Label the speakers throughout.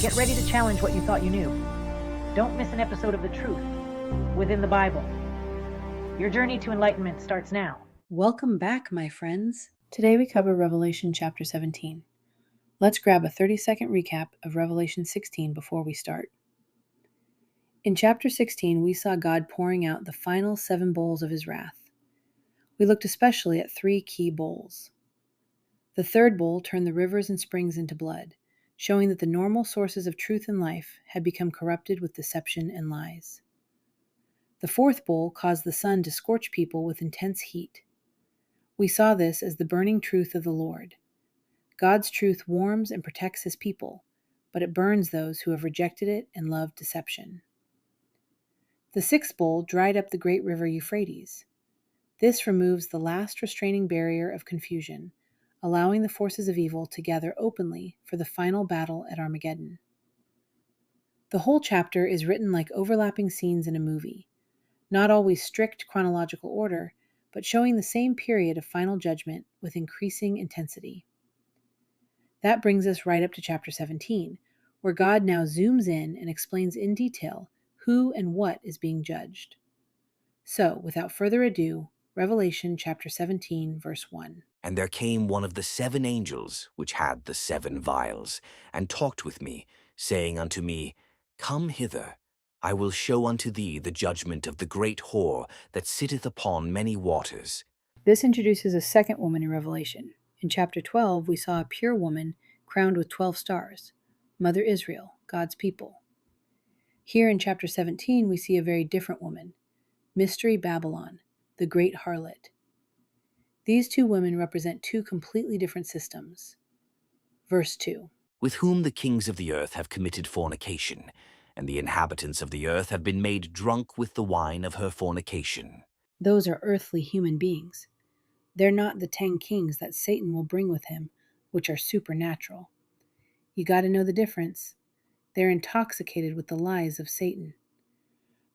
Speaker 1: Get ready to challenge what you thought you knew. Don't miss an episode of The Truth Within the Bible. Your journey to enlightenment starts now.
Speaker 2: Welcome back, my friends. Today we cover Revelation chapter 17. Let's grab a 30-second recap of Revelation 16 before we start. In chapter 16, we saw God pouring out the final 7 bowls of his wrath. We looked especially at 3 key bowls. The third bowl turned the rivers and springs into blood, showing that the normal sources of truth and life had become corrupted with deception and lies. The fourth bowl caused the sun to scorch people with intense heat. We saw this as the burning truth of the Lord. God's truth warms and protects his people, but it burns those who have rejected it and loved deception. The sixth bowl dried up the great river Euphrates. This removes the last restraining barrier of confusion, allowing the forces of evil to gather openly for the final battle at Armageddon. The whole chapter is written like overlapping scenes in a movie, not always strict chronological order, but showing the same period of final judgment with increasing intensity. That brings us right up to chapter 17, where God now zooms in and explains in detail who and what is being judged. So, without further ado, Revelation chapter 17, verse 1.
Speaker 3: And there came one of the 7 angels, which had the 7 vials, and talked with me, saying unto me, Come hither, I will show unto thee the judgment of the great whore that sitteth upon many waters.
Speaker 2: This introduces a second woman in Revelation. In chapter 12, we saw a pure woman crowned with 12 stars, Mother Israel, God's people. Here in chapter 17, we see a very different woman, Mystery Babylon, the great harlot. These 2 women represent 2 completely different systems. Verse 2.
Speaker 3: With whom the kings of the earth have committed fornication, and the inhabitants of the earth have been made drunk with the wine of her fornication.
Speaker 2: Those are earthly human beings. They're not the 10 kings that Satan will bring with him, which are supernatural. You got to know the difference. They're intoxicated with the lies of Satan.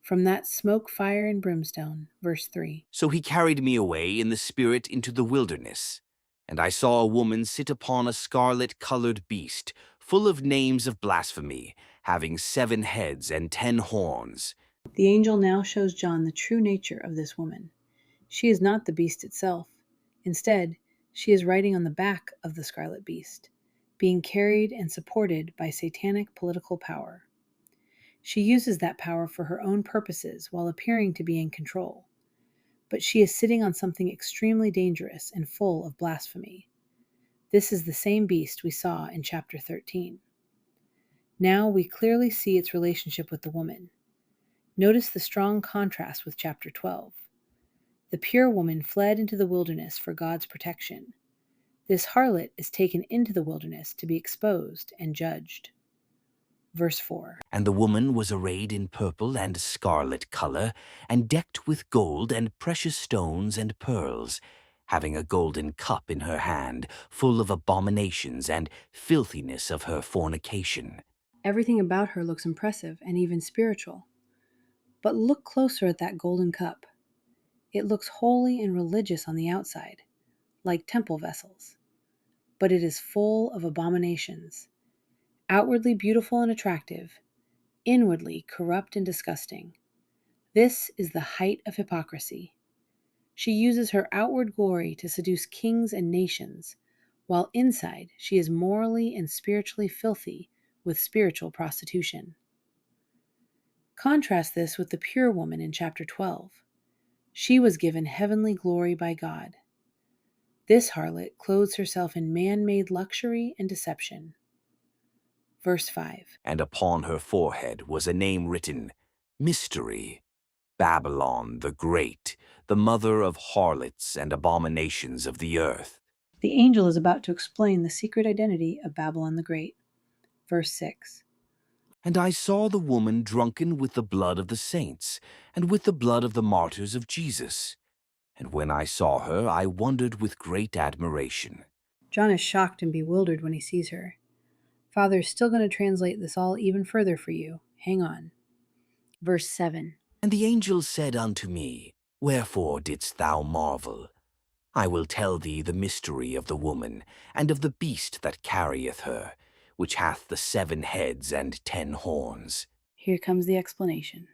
Speaker 2: From that smoke, fire, and brimstone, verse 3.
Speaker 3: So he carried me away in the spirit into the wilderness, and I saw a woman sit upon a scarlet-colored beast, full of names of blasphemy, having 7 heads and 10 horns.
Speaker 2: The angel now shows John the true nature of this woman. She is not the beast itself. Instead, she is riding on the back of the scarlet beast, being carried and supported by satanic political power. She uses that power for her own purposes while appearing to be in control. But she is sitting on something extremely dangerous and full of blasphemy. This is the same beast we saw in chapter 13. Now we clearly see its relationship with the woman. Notice the strong contrast with chapter 12. The pure woman fled into the wilderness for God's protection. This harlot is taken into the wilderness to be exposed and judged. Verse 4.
Speaker 3: And the woman was arrayed in purple and scarlet color, and decked with gold and precious stones and pearls, having a golden cup in her hand, full of abominations and filthiness of her fornication.
Speaker 2: Everything about her looks impressive and even spiritual. But look closer at that golden cup. It looks holy and religious on the outside, like temple vessels. But it is full of abominations. Outwardly beautiful and attractive, inwardly corrupt and disgusting. This is the height of hypocrisy. She uses her outward glory to seduce kings and nations, while inside she is morally and spiritually filthy with spiritual prostitution. Contrast this with the pure woman in chapter 12. She was given heavenly glory by God. This harlot clothes herself in man-made luxury and deception. Verse 5.
Speaker 3: And upon her forehead was a name written, Mystery, Babylon the Great, the mother of harlots and abominations of the earth.
Speaker 2: The angel is about to explain the secret identity of Babylon the Great. Verse 6.
Speaker 3: And I saw the woman drunken with the blood of the saints, and with the blood of the martyrs of Jesus. And when I saw her, I wondered with great admiration.
Speaker 2: John is shocked and bewildered when he sees her. Father is still going to translate this all even further for you. Hang on. Verse 7.
Speaker 3: And the angel said unto me, Wherefore didst thou marvel? I will tell thee the mystery of the woman, and of the beast that carrieth her, which hath the 7 heads and 10 horns.
Speaker 2: Here comes the explanation.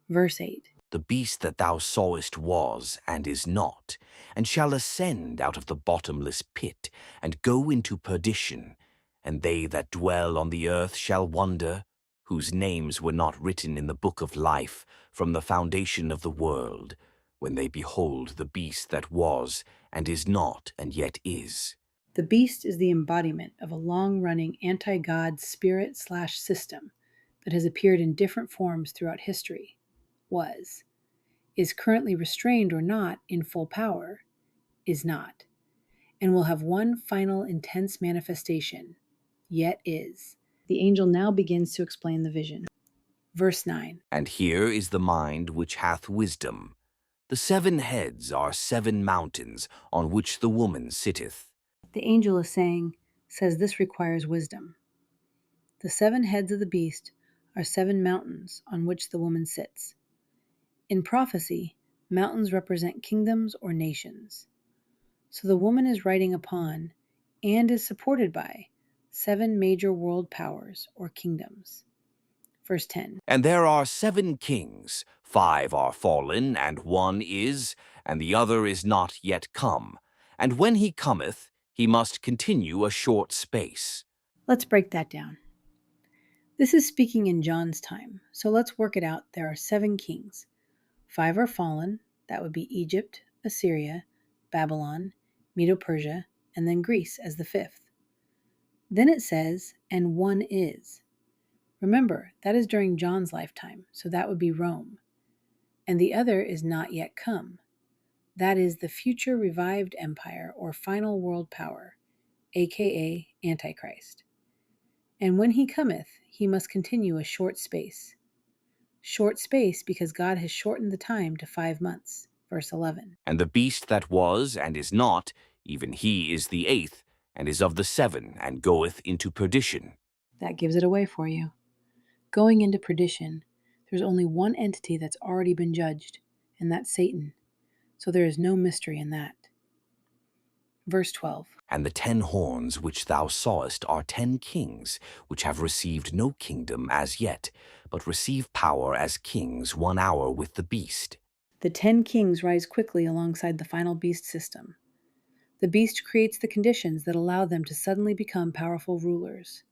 Speaker 2: Verse 8.
Speaker 3: The beast that thou sawest was, and is not, and shall ascend out of the bottomless pit, and go into perdition. And they that dwell on the earth shall wonder, whose names were not written in the book of life from the foundation of the world, when they behold the beast that was, and is not, and yet is.
Speaker 2: The beast is the embodiment of a long-running anti-God spirit/system that has appeared in different forms throughout history. Was, is currently restrained or not in full power, is not, and will have one final intense manifestation, yet is. The angel now begins to explain the vision. Verse 9.
Speaker 3: And here is the mind which hath wisdom. The 7 heads are 7 mountains on which the woman sitteth.
Speaker 2: The angel is says this requires wisdom. The 7 heads of the beast are 7 mountains on which the woman sits. In prophecy, mountains represent kingdoms or nations. So the woman is riding upon and is supported by 7 major world powers or kingdoms. Verse 10.
Speaker 3: And there are 7 kings, 5 are fallen, and 1 is, and the other is not yet come. And when he cometh, he must continue a short space.
Speaker 2: Let's break that down. This is speaking in John's time, so let's work it out. There are 7 kings. 5 are fallen, that would be Egypt, Assyria, Babylon, Medo-Persia, and then Greece as the 5th. Then it says, and 1 is. Remember, that is during John's lifetime, so that would be Rome. And the other is not yet come. That is the future revived empire or final world power, aka Antichrist. And when he cometh, he must continue a short space. Short space because God has shortened the time to 5 months. Verse 11.
Speaker 3: And the beast that was, and is not, even he is the 8th, and is of the 7, and goeth into perdition.
Speaker 2: That gives it away for you. Going into perdition, there's only one entity that's already been judged, and that's Satan. So there is no mystery in that. Verse 12.
Speaker 3: And the 10 horns which thou sawest are 10 kings, which have received no kingdom as yet, but receive power as kings 1 hour with the beast.
Speaker 2: The 10 kings rise quickly alongside the final beast system. The beast creates the conditions that allow them to suddenly become powerful rulers.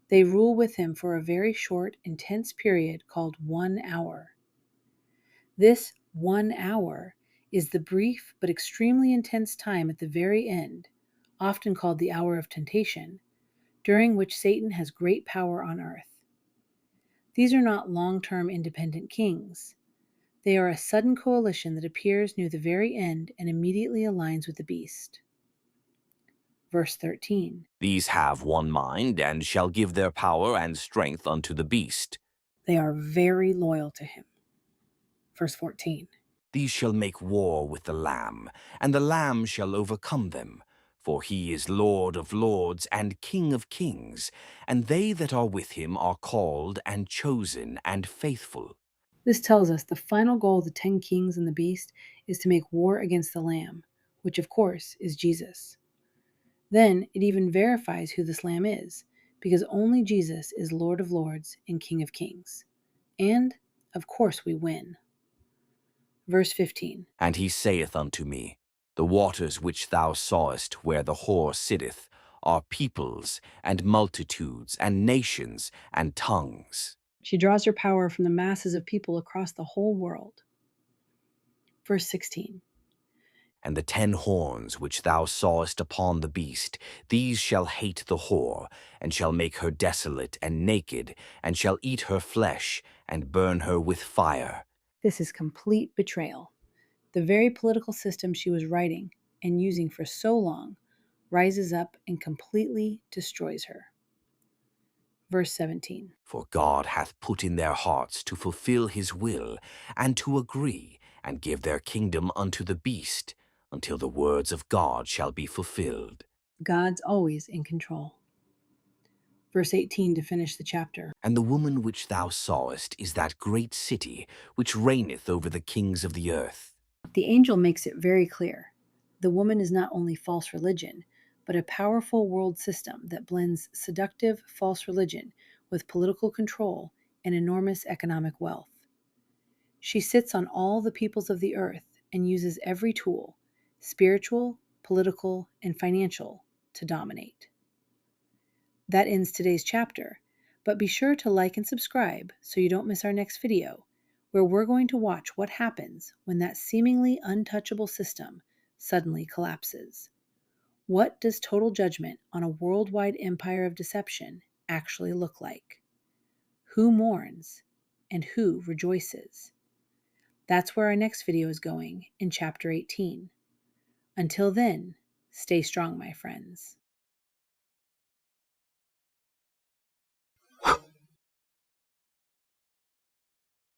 Speaker 2: They rule with him for a very short, intense period called 1 hour. This 1 hour is the brief but extremely intense time at the very end, often called the hour of temptation, during which Satan has great power on earth. These are not long-term independent kings. They are a sudden coalition that appears near the very end and immediately aligns with the beast. Verse 13.
Speaker 3: These have one mind, and shall give their power and strength unto the beast.
Speaker 2: They are very loyal to him. Verse 14.
Speaker 3: These shall make war with the Lamb, and the Lamb shall overcome them. For he is Lord of lords and King of kings, and they that are with him are called and chosen and faithful.
Speaker 2: This tells us the final goal of the 10 kings and the beast is to make war against the Lamb, which of course is Jesus. Then it even verifies who this Lamb is, because only Jesus is Lord of lords and King of kings. And, of course, we win. Verse 15.
Speaker 3: And he saith unto me, The waters which thou sawest where the whore sitteth are peoples and multitudes and nations and tongues.
Speaker 2: She draws her power from the masses of people across the whole world. Verse 16.
Speaker 3: And the 10 horns which thou sawest upon the beast, these shall hate the whore, and shall make her desolate and naked, and shall eat her flesh, and burn her with fire.
Speaker 2: This is complete betrayal. The very political system she was writing and using for so long rises up and completely destroys her. Verse 17.
Speaker 3: For God hath put in their hearts to fulfill his will, and to agree, and give their kingdom unto the beast, until the words of God shall be fulfilled.
Speaker 2: God's always in control. Verse 18 to finish the chapter.
Speaker 3: And the woman which thou sawest is that great city, which reigneth over the kings of the earth.
Speaker 2: The angel makes it very clear. The woman is not only false religion, but a powerful world system that blends seductive false religion with political control and enormous economic wealth. She sits on all the peoples of the earth and uses every tool, spiritual, political, and financial, to dominate. That ends today's chapter, but be sure to like and subscribe so you don't miss our next video, where we're going to watch what happens when that seemingly untouchable system suddenly collapses. What does total judgment on a worldwide empire of deception actually look like? Who mourns and who rejoices? That's where our next video is going in Chapter 18. Until then, stay strong, my friends.